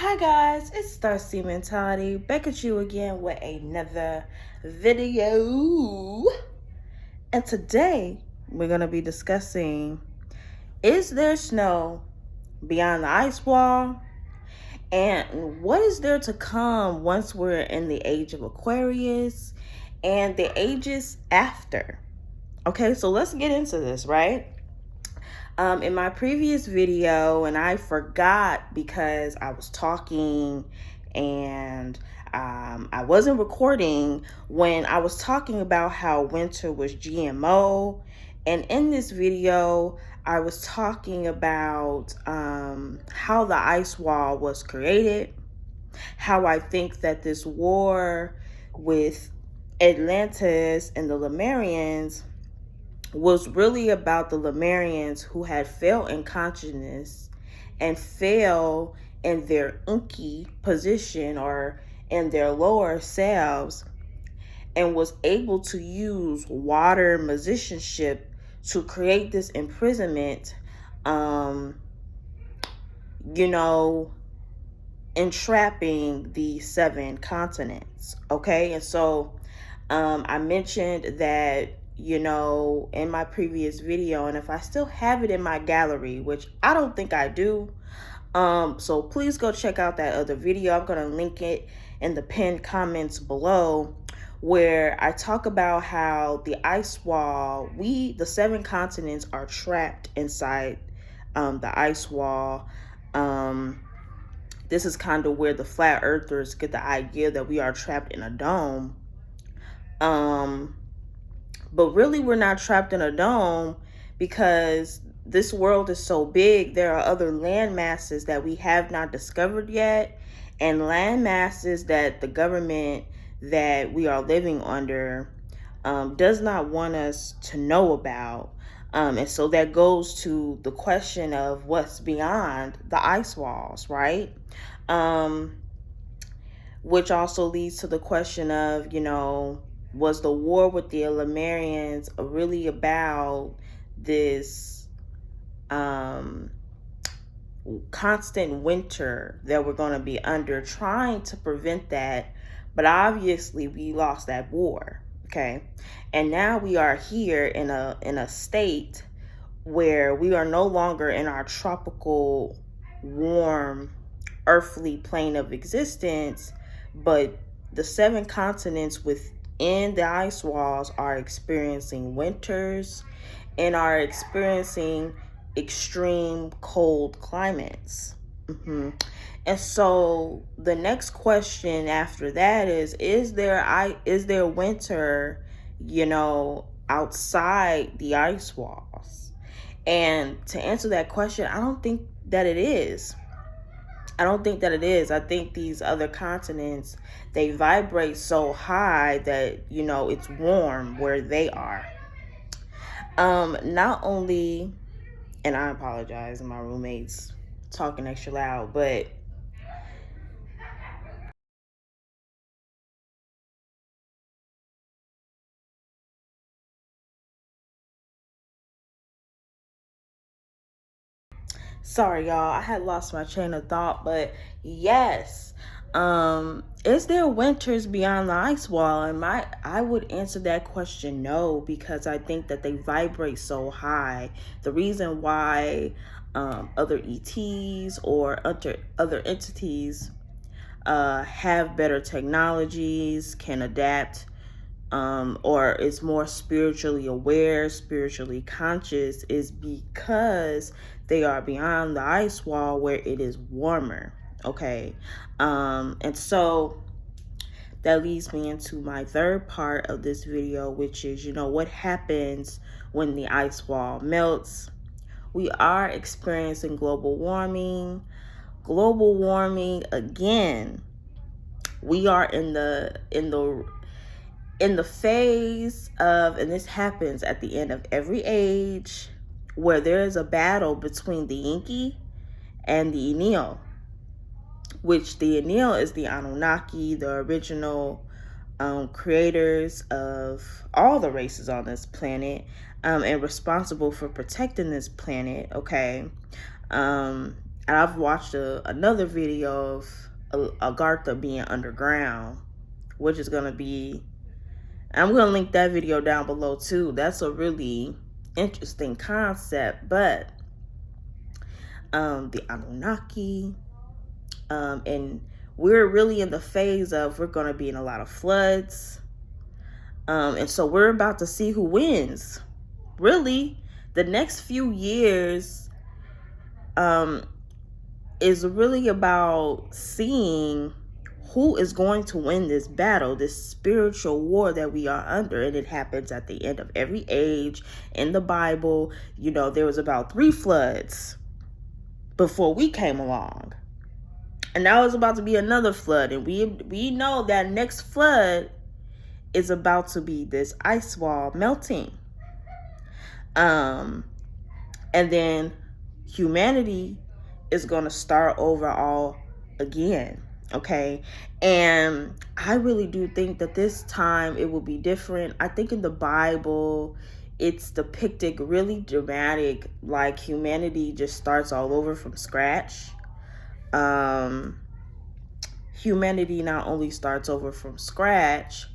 Hi guys, it's Starseed Mentality back at you again with another video. And today we're going to be discussing, is there snow beyond the ice wall? And what is there to come once we're in the age of Aquarius and the ages after? Okay, so let's get into this, right? In my previous video, and I forgot because I was talking and I wasn't recording when I was talking about how winter was GMO. And in this video, I was talking about how the ice wall was created, how I think that this war with Atlantis and the Lemurians was really about the Lemurians who had failed in consciousness and failed in their inky position or in their lower selves, and was able to use water musicianship to create this imprisonment, entrapping the 7 continents. Okay, and so I mentioned that in my previous video, and if I still have it in my gallery, which I don't think I do, so please go check out that other video. I'm going to link it in the pinned comments below, where I talk about how the ice wall, the 7 continents are trapped inside the ice wall. This is kind of where the flat earthers get the idea that we are trapped in a dome. But really, we're not trapped in a dome, because this world is so big. There are other land masses that we have not discovered yet, and land masses that the government that we are living under does not want us to know about. And so that goes to the question of what's beyond the ice walls, right? Which also leads to the question of, was the war with the Lemurians really about this constant winter that we're going to be under, trying to prevent that? But obviously we lost that war, okay? And now we are here in a state where we are no longer in our tropical, warm, earthly plane of existence, but the 7 continents within the ice walls are experiencing winters and are experiencing extreme cold climates. And so the next question after that is there winter, outside the ice walls? And to answer that question, I don't think that it is. I think these other continents, they vibrate so high that, it's warm where they are. Not only, and I apologize, my roommate's talking extra loud, but sorry y'all, I had lost my train of thought. But yes, is there winters beyond the ice wall? And I would answer that question no, because I think that they vibrate so high. The reason why other ETs or other entities have better technologies, can adapt, or is more spiritually aware, spiritually conscious, is because they are beyond the ice wall where it is warmer. Okay. And so that leads me into my third part of this video, which is, what happens when the ice wall melts? We are experiencing global warming. Global warming again. We are in the phase of, and this happens at the end of every age, where there is a battle between the Inky and the Enil, which the Enil is the Anunnaki, the original creators of all the races on this planet, and responsible for protecting this planet, okay? And I've watched another video of Agartha being underground, which is going to be, I'm going to link that video down below too. That's a really interesting concept. But the Anunnaki, and we're really in the phase of, we're going to be in a lot of floods. And so we're about to see who wins. Really, the next few years is really about seeing who is going to win this battle, this spiritual war that we are under. And it happens at the end of every age. In the Bible, you know, there was about 3 floods before we came along. And now it's about to be another flood. And we know that next flood is about to be this ice wall melting. And then humanity is going to start over all again. Okay. And I really do think that this time it will be different. I think in the Bible, it's depicted really dramatic, like humanity just starts all over from scratch. Humanity not only starts over from scratch,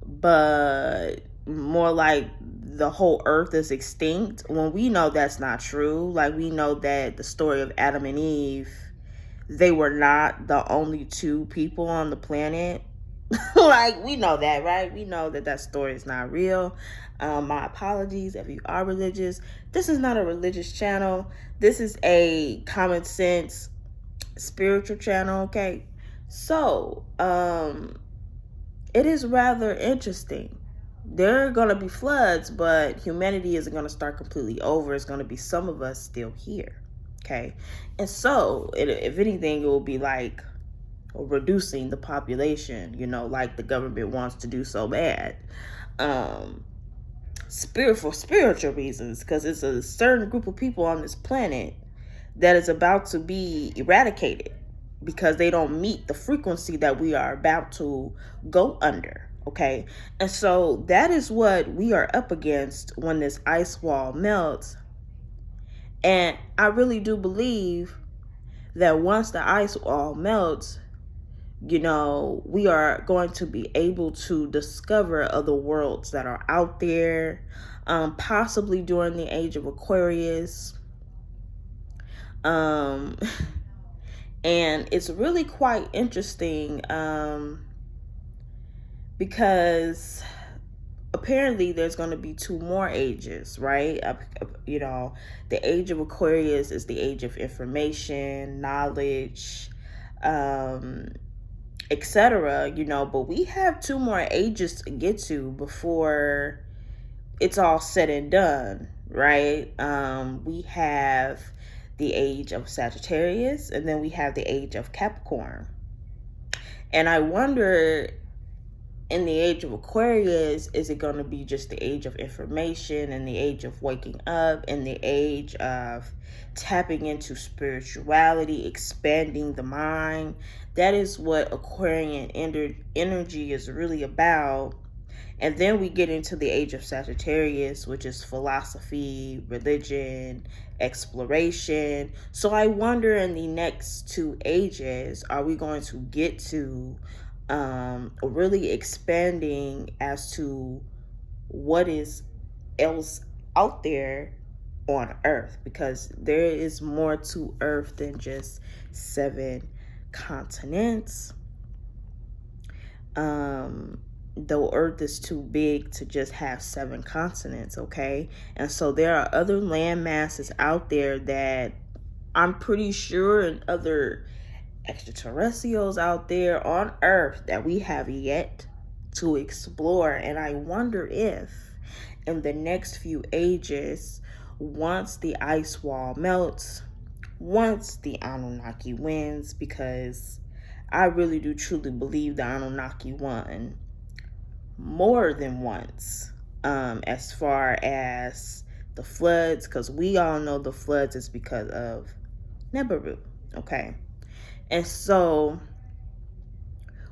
but more like the whole earth is extinct, when we know that's not true. Like, we know that the story of Adam and Eve, they were not the only 2 people on the planet. Like, we know that, right? We know that that story is not real. My apologies if you are religious. This is not a religious channel. This is a common sense spiritual channel, okay? So, it is rather interesting. There are going to be floods, but humanity isn't going to start completely over. It's going to be some of us still here. Okay. And so, if anything, it will be like reducing the population, you know, like the government wants to do so bad. For spiritual reasons, because it's a certain group of people on this planet that is about to be eradicated because they don't meet the frequency that we are about to go under. Okay. And so that is what we are up against when this ice wall melts. And I really do believe that once the ice wall melts, you know, we are going to be able to discover other worlds that are out there, possibly during the age of Aquarius. And it's really quite interesting, because apparently there's going to be 2 more ages, right? You know, the age of Aquarius is the age of information, knowledge, etc., you know, but we have 2 more ages to get to before it's all said and done, right? We have the age of Sagittarius, and then we have the age of Capricorn. And I wonder, in the age of Aquarius, is it going to be just the age of information and the age of waking up and the age of tapping into spirituality, expanding the mind? That is what Aquarian energy is really about. And then we get into the age of Sagittarius, which is philosophy, religion, exploration. So I wonder, in the next 2 ages, are we going to get to really expanding as to what is else out there on Earth? Because there is more to Earth than just 7 continents. Though Earth is too big to just have 7 continents, okay? And so there are other land masses out there that I'm pretty sure, and other extraterrestrials out there on Earth that we have yet to explore. And I wonder if in the next few ages, once the ice wall melts, once the Anunnaki wins, because I really do truly believe the Anunnaki won more than once, as far as the floods, because we all know the floods is because of Nibiru, okay? And so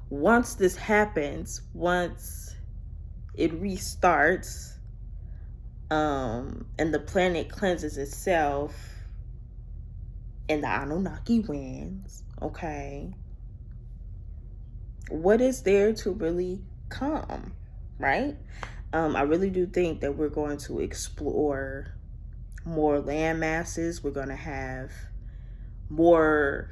once this happens, once it restarts, and the planet cleanses itself, and the Anunnaki wins, okay, what is there to really come, right? I really do think that we're going to explore more land masses. We're going to have more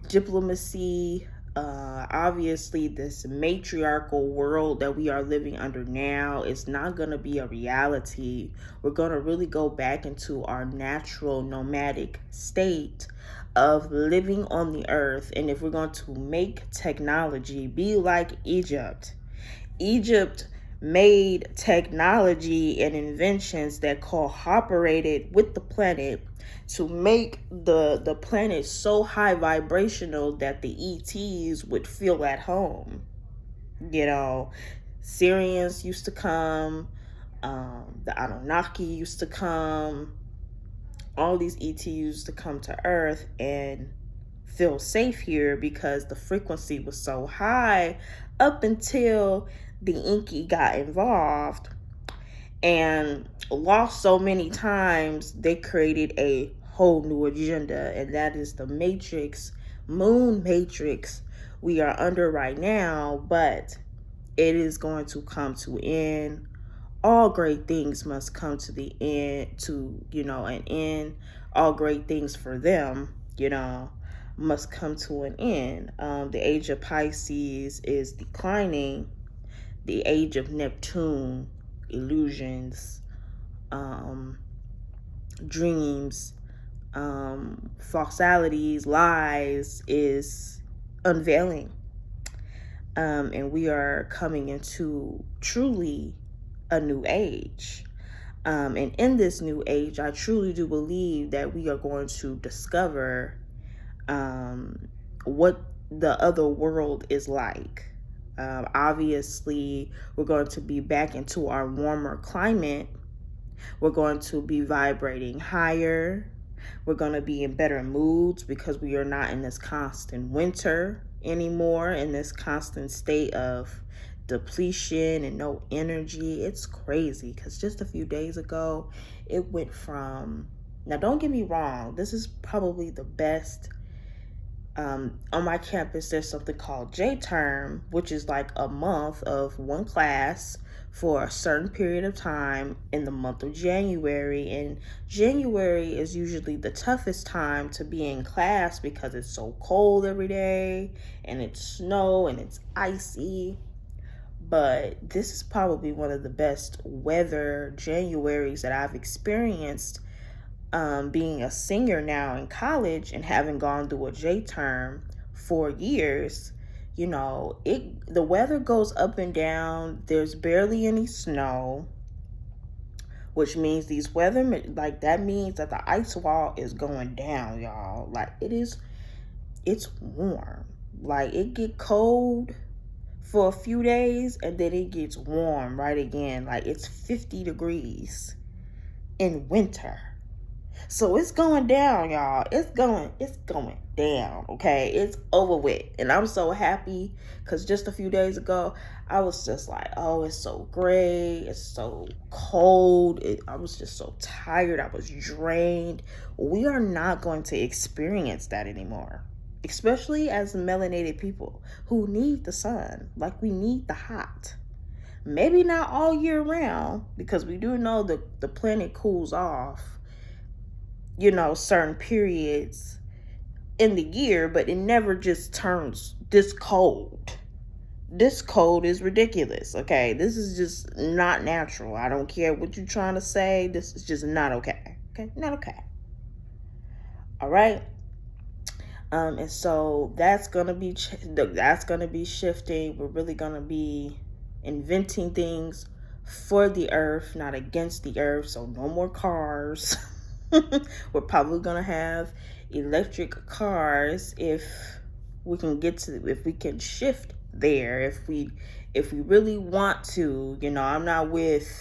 diplomacy. Obviously, this matriarchal world that we are living under now is not going to be a reality. We're going to really go back into our natural nomadic state of living on the earth. And if we're going to make technology be like Egypt, Egypt made technology and inventions that cooperated with the planet to make the planet so high vibrational that the ETs would feel at home. You know, Syrians used to come, the Anunnaki used to come, all these ETs used to come to Earth and feel safe here because the frequency was so high up until the Inky got involved and lost so many times. They created a whole new agenda, and that is the matrix, moon matrix we are under right now. But it is going to come to an end. All great things must come to the end, to an end. All great things for them, must come to an end. The age of Pisces is declining. The age of Neptune, illusions, dreams, falsalities, lies, is unveiling. And we are coming into truly a new age. And in this new age, I truly do believe that we are going to discover what the other world is like. Obviously, we're going to be back into our warmer climate. We're going to be vibrating higher. We're going to be in better moods because we are not in this constant winter anymore, in this constant state of depletion and no energy. It's crazy because just a few days ago, it went from, now don't get me wrong, this is probably the best. On my campus, there's something called J-term, which is like a month of one class for a certain period of time in the month of January. And January is usually the toughest time to be in class because it's so cold every day and it's snow and it's icy. But this is probably one of the best weather Januaries that I've experienced. Being a senior now in college and having gone through a J-term for years, the weather goes up and down. There's barely any snow, which means that means that the ice wall is going down, y'all. Like it's warm. Like it get cold for a few days and then it gets warm right again. Like it's 50 degrees in winter. So it's going down, y'all. It's going down, okay? It's over with. And I'm so happy because just a few days ago, I was just like, oh, it's so gray. It's so cold. I was just so tired. I was drained. We are not going to experience that anymore, especially as melanated people who need the sun. Like we need the hot. Maybe not all year round because we do know the planet cools off, certain periods in the year, but it never just turns this cold. This cold is ridiculous, okay? This is just not natural. I don't care what you're trying to say. This is just not okay. Okay? Not okay. All right? And so that's gonna be shifting. We're really gonna be inventing things for the earth, not against the earth. So no more cars. We're probably gonna have electric cars if we can shift there, if we really want to. I'm not with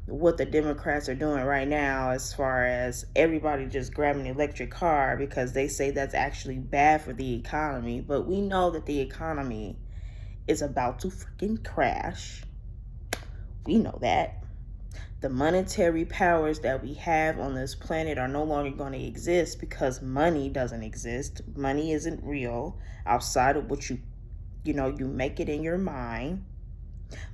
what the Democrats are doing right now as far as everybody just grabbing an electric car because they say that's actually bad for the economy. But we know that the economy is about to freaking crash. We know that. The monetary powers that we have on this planet are no longer going to exist because money doesn't exist. Money isn't real outside of what you make it in your mind.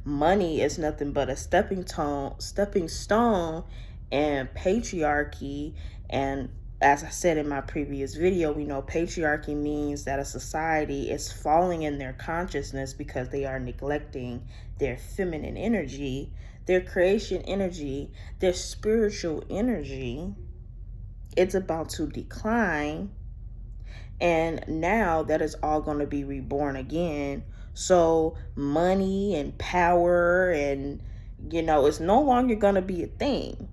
Money is nothing but a stepping stone in patriarchy. And as I said in my previous video, we know patriarchy means that a society is falling in their consciousness because they are neglecting their feminine energy, their creation energy, their spiritual energy. It's about to decline. And now that is all going to be reborn again. So money and power and, it's no longer going to be a thing.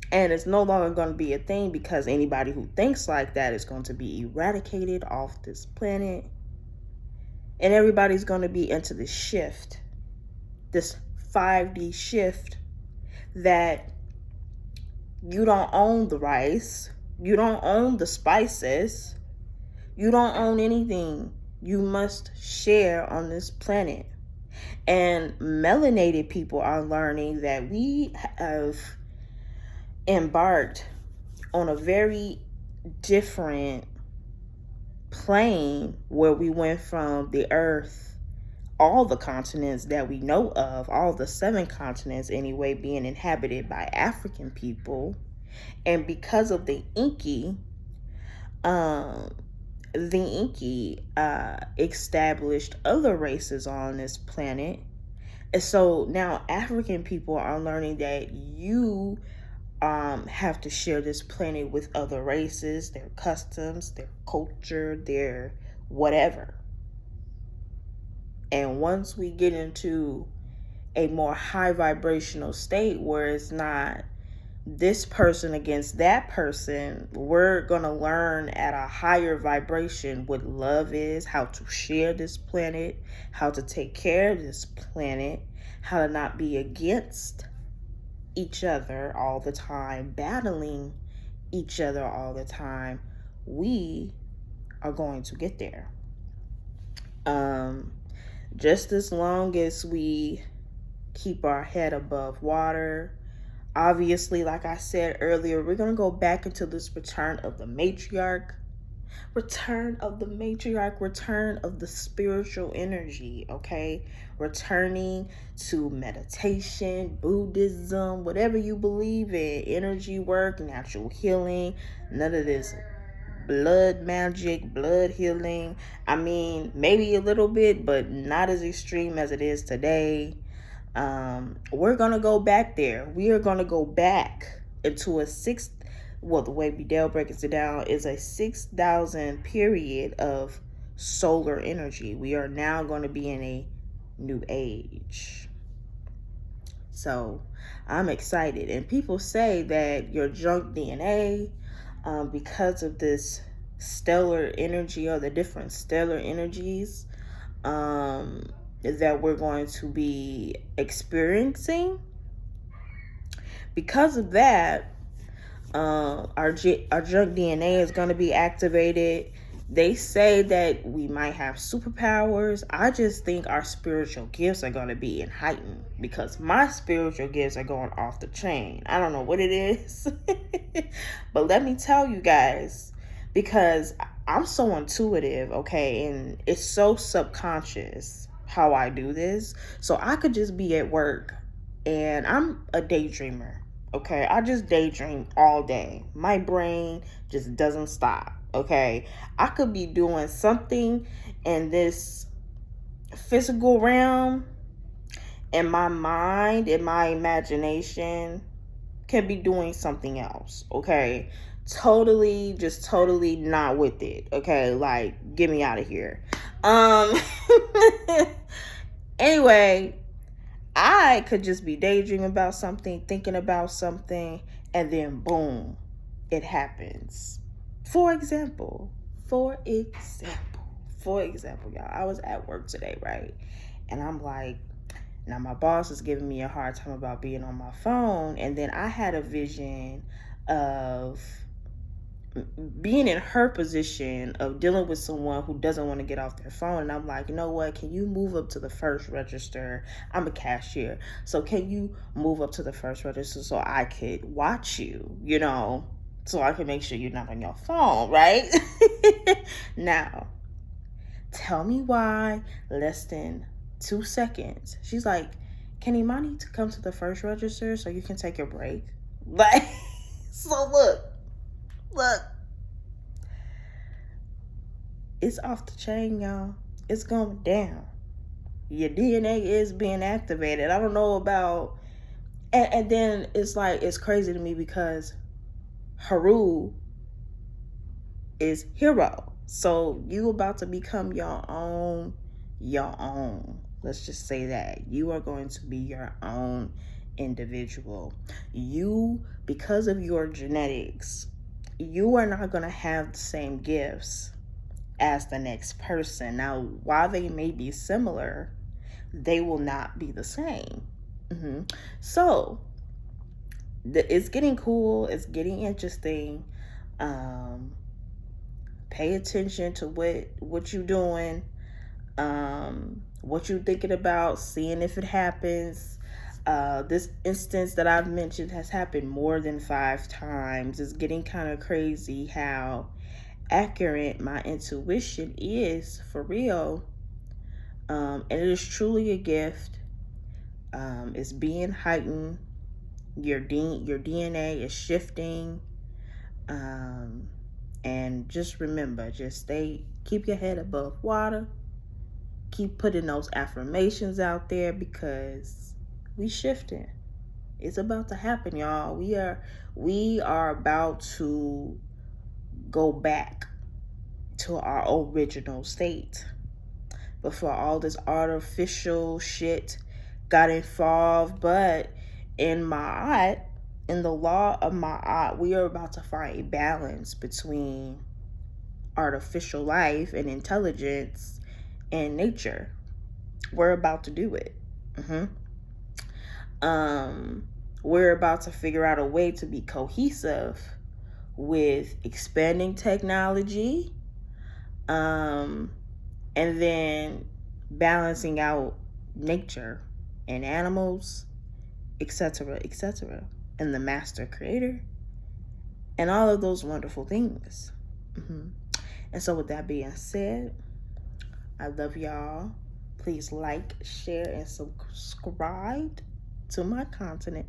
And it's no longer going to be a thing because anybody who thinks like that is going to be eradicated off this planet. And everybody's going to be into this shift, this 5D shift, that you don't own the rice, you don't own the spices, you don't own anything. You must share on this planet. And melanated people are learning that we have embarked on a very different plane where we went from the earth, all the continents that we know of, all the 7 continents anyway, being inhabited by African people. And because of the Inky established other races on this planet. And so now African people are learning that you have to share this planet with other races, their customs, their culture, their whatever. And once we get into a more high vibrational state where it's not this person against that person, we're going to learn at a higher vibration what love is, how to share this planet, how to take care of this planet, how to not be against each other all the time, battling each other all the time. We are going to get there. Just as long as we keep our head above water. Obviously, like I said earlier, we're going to go back into this return of the matriarch, return of the spiritual energy, okay? Returning to meditation, Buddhism, whatever you believe in, energy work, natural healing, none of this blood magic, blood healing. I mean, maybe a little bit, but not as extreme as it is today. We're going to go back there. We are going to go back into the way Bedell breaks it down is a 6,000 period of solar energy. We are now going to be in a new age. So I'm excited. And people say that your junk DNA, because of this stellar energy or the different stellar energies, that we're going to be experiencing. Because of that, our junk DNA is going to be activated. They say that we might have superpowers. I just think our spiritual gifts are going to be heightened because my spiritual gifts are going off the chain. I don't know what it is, but let me tell you guys, because I'm so intuitive, okay, and it's so subconscious how I do this. So I could just be at work and I'm a daydreamer, okay? I just daydream all day. My brain just doesn't stop, okay? I could be doing something in this physical realm and my mind and my imagination can be doing something else, okay? Totally not with it, okay? Like, get me out of here. Anyway, I could just be daydreaming about something, thinking about something, and then boom, it happens. For example, y'all, I was at work today, right? And I'm like, now my boss is giving me a hard time about being on my phone, and then I had a vision of being in her position of dealing with someone who doesn't want to get off their phone, and I'm like, you know what, can you move up to the first register? I'm a cashier, so can you move up to the first register so I could watch you, so I can make sure you're not on your phone, right? Now, tell me why less than 2 seconds she's like, can Imani to come to the first register so you can take your break? Like, so look, it's off the chain, y'all. It's going down. Your DNA is being activated. I don't know about, and then it's like, it's crazy to me because Haru is hero. So you about to become your own. Let's just say that. You are going to be your own individual. You, because of your genetics, you are not going to have the same gifts as the next person. Now, while they may be similar, they will not be the same. So, it's getting cool. It's getting interesting. Pay attention to what you're doing, what you're thinking about, seeing if it happens. This instance that I've mentioned has happened more than 5 times. It's getting kind of crazy how accurate my intuition is, for real. And it is truly a gift. It's being heightened. Your DNA is shifting. And just remember, keep your head above water. Keep putting those affirmations out there, because we shifting. It's about to happen, y'all. We are about to go back to our original state before all this artificial shit got involved. But in the law of Ma'at, we are about to find a balance between artificial life and intelligence and nature. We're about to do it. We're about to figure out a way to be cohesive with expanding technology, and then balancing out nature and animals, etc., and the master creator, and all of those wonderful things. And so with that being said, I love y'all. Please like, share, and subscribe to my content.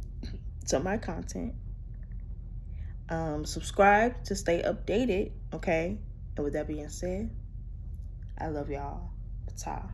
Subscribe to stay updated, okay? And with that being said, I love y'all. Ta.